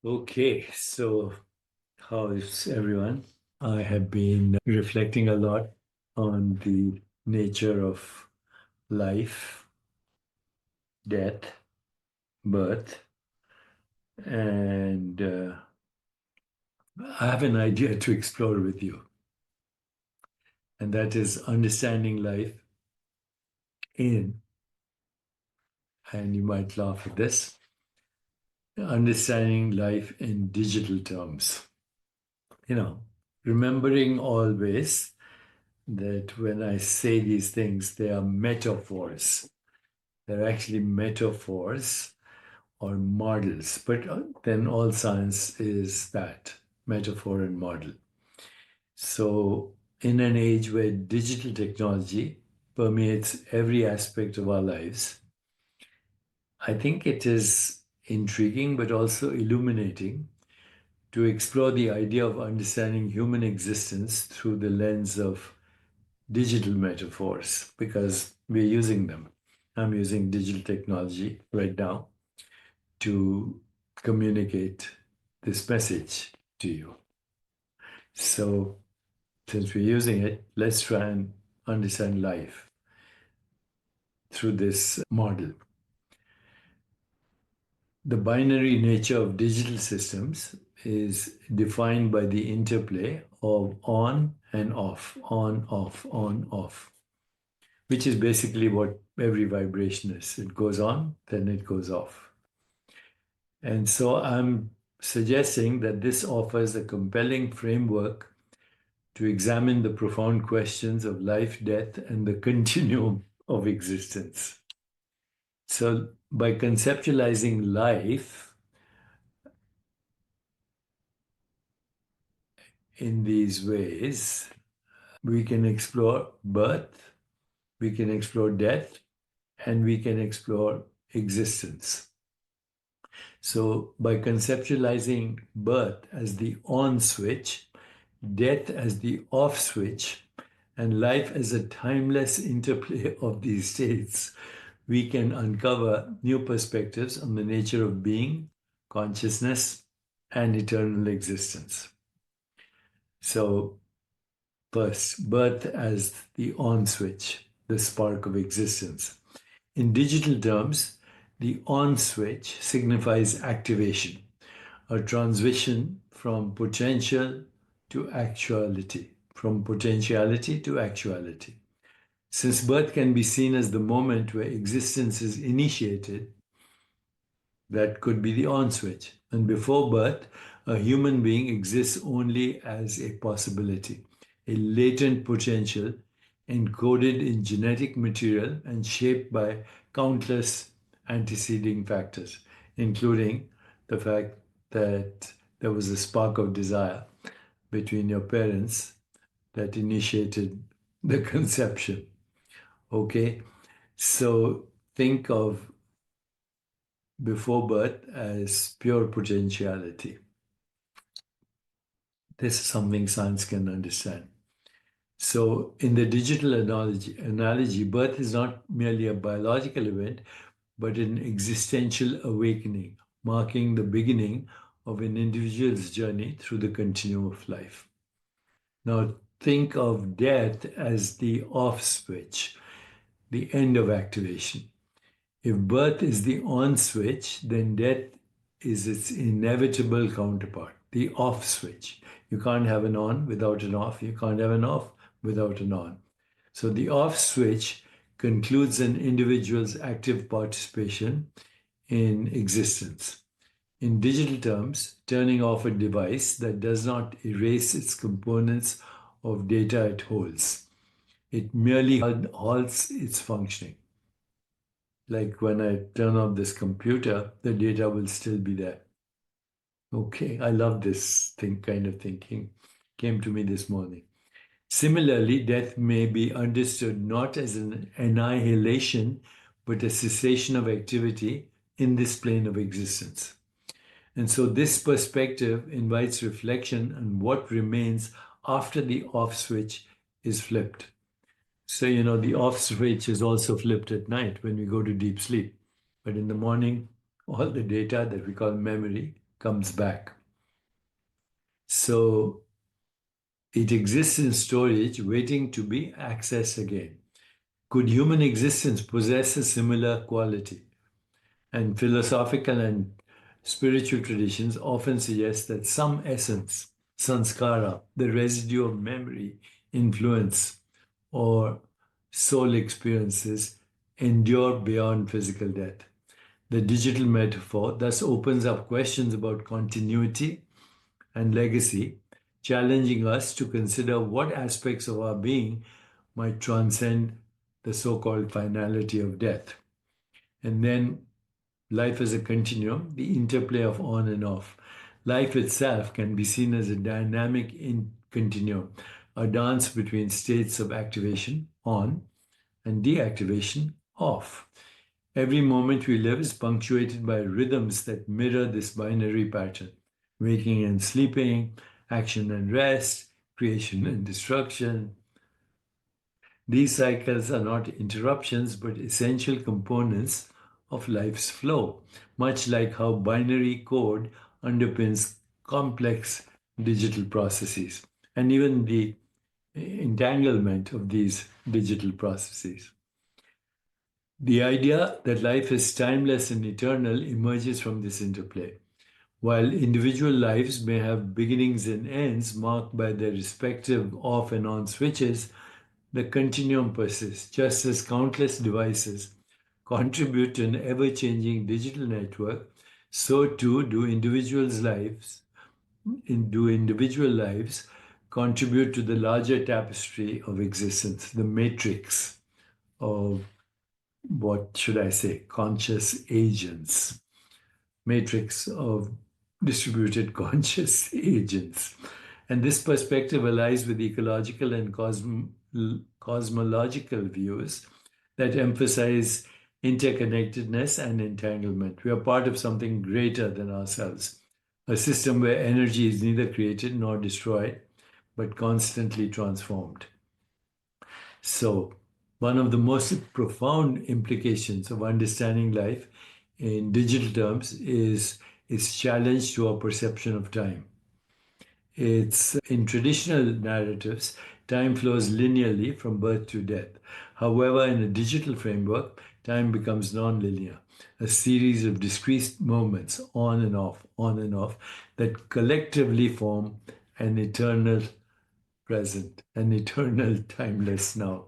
Okay, so how is everyone? I have been reflecting a lot on the nature of life, death, birth, and I have an idea to explore with you, and that is understanding life in, and you might laugh at this, understanding life in digital terms. You know, remembering always that when I say these things, they are metaphors. They're actually metaphors or models, but then all science is that metaphor and model. So, in an age where digital technology permeates every aspect of our lives, I think it is intriguing but also illuminating to explore the idea of understanding human existence through the lens of digital metaphors because we're using them. I'm using digital technology right now to communicate this message to you. So, since we're using it, let's try and understand life through this model. The binary nature of digital systems is defined by the interplay of on and off, on, off, on, off, which is basically what every vibration is. It goes on, then it goes off. And so I'm suggesting that this offers a compelling framework to examine the profound questions of life, death, and the continuum of existence. So, by conceptualizing life in these ways, we can explore birth, we can explore death, and we can explore existence. So, by conceptualizing birth as the on switch, death as the off switch, and life as a timeless interplay of these states, we can uncover new perspectives on the nature of being, consciousness, and eternal existence. So, first, birth as the on switch, the spark of existence. In digital terms, the on switch signifies activation, a transition from potential to actuality, from potentiality to actuality. Since birth can be seen as the moment where existence is initiated, that could be the on switch. And before birth, a human being exists only as a possibility, a latent potential encoded in genetic material and shaped by countless anteceding factors, including the fact that there was a spark of desire between your parents that initiated the conception. Okay, so think of before birth as pure potentiality. This is something science can understand. So, in the digital analogy, birth is not merely a biological event, but an existential awakening, marking the beginning of an individual's journey through the continuum of life. Now, think of death as the off switch, the end of activation. If birth is the on switch, then death is its inevitable counterpart, the off switch. You can't have an on without an off. You can't have an off without an on. So the off switch concludes an individual's active participation in existence. In digital terms, turning off a device that does not erase its components of data it holds. It merely halts its functioning. Like when I turn off this computer, the data will still be there. Okay, I love this kind of thinking. Came to me this morning. Similarly, death may be understood not as an annihilation, but a cessation of activity in this plane of existence. And so this perspective invites reflection on what remains after the off switch is flipped. So, the off switch is also flipped at night when we go to deep sleep. But in the morning, all the data that we call memory comes back. So it exists in storage, waiting to be accessed again. Could human existence possess a similar quality? And philosophical and spiritual traditions often suggest that some essence, sanskara, the residue of memory, influence, or soul experiences, endure beyond physical death. The digital metaphor thus opens up questions about continuity and legacy, challenging us to consider what aspects of our being might transcend the so called finality of death. And then life as a continuum, the interplay of on and off. Life itself can be seen as a dynamic continuum, a dance between states of activation, on, and deactivation, off. Every moment we live is punctuated by rhythms that mirror this binary pattern: waking and sleeping, action and rest, creation and destruction. These cycles are not interruptions but essential components of life's flow, much like how binary code underpins complex digital processes and even the entanglement of these digital processes. The idea that life is timeless and eternal emerges from this interplay. While individual lives may have beginnings and ends marked by their respective off and on switches, the continuum persists, just as countless devices contribute to an ever changing digital network, so too do individual lives contribute to the larger tapestry of existence, the matrix of, what should I say, conscious agents, matrix of distributed conscious agents. And this perspective aligns with ecological and cosmological views that emphasize interconnectedness and entanglement. We are part of something greater than ourselves, a system where energy is neither created nor destroyed, but constantly transformed. So, one of the most profound implications of understanding life in digital terms is its challenge to our perception of time. It's in traditional narratives, time flows linearly from birth to death. However, in a digital framework, time becomes non-linear, a series of discrete moments on and off, that collectively form an eternal present, an eternal timeless now.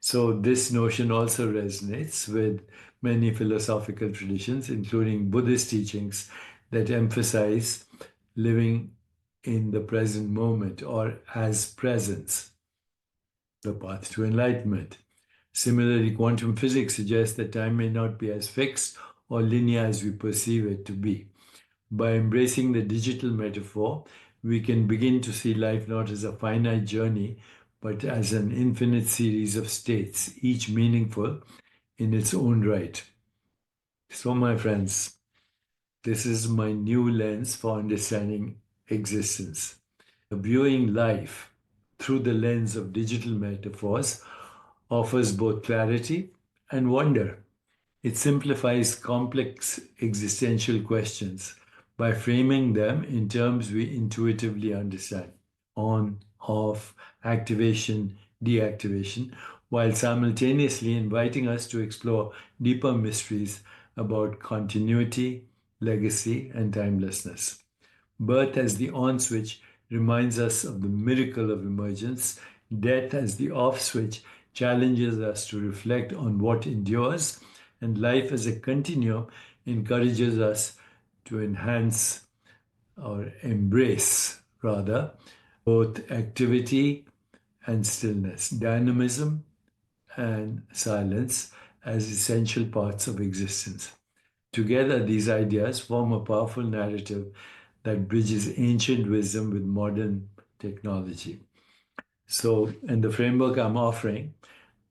So, this notion also resonates with many philosophical traditions, including Buddhist teachings that emphasize living in the present moment or as presence, the path to enlightenment. Similarly, quantum physics suggests that time may not be as fixed or linear as we perceive it to be. By embracing the digital metaphor, we can begin to see life not as a finite journey, but as an infinite series of states, each meaningful in its own right. So, my friends, this is my new lens for understanding existence. Viewing life through the lens of digital metaphors offers both clarity and wonder. It simplifies complex existential questions by framing them in terms we intuitively understand: on, off, activation, deactivation, while simultaneously inviting us to explore deeper mysteries about continuity, legacy, and timelessness. Birth as the on switch reminds us of the miracle of emergence. Death as the off switch challenges us to reflect on what endures. And life as a continuum encourages us to enhance or embrace, rather, both activity and stillness, dynamism and silence as essential parts of existence. Together, these ideas form a powerful narrative that bridges ancient wisdom with modern technology. So, in the framework I'm offering,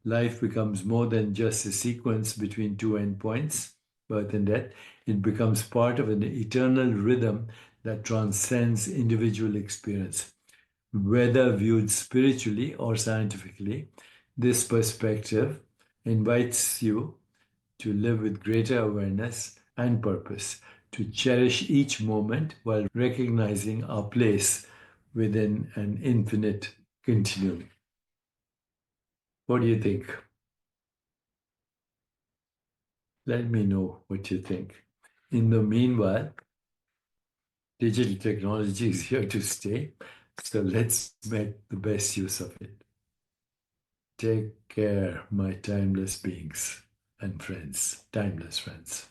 life becomes more than just a sequence between two endpoints, birth and death. It becomes part of an eternal rhythm that transcends individual experience. Whether viewed spiritually or scientifically, this perspective invites you to live with greater awareness and purpose, to cherish each moment while recognizing our place within an infinite continuum. What do you think? Let me know what you think. In the meanwhile, digital technology is here to stay, so let's make the best use of it. Take care, my timeless beings and friends, timeless friends.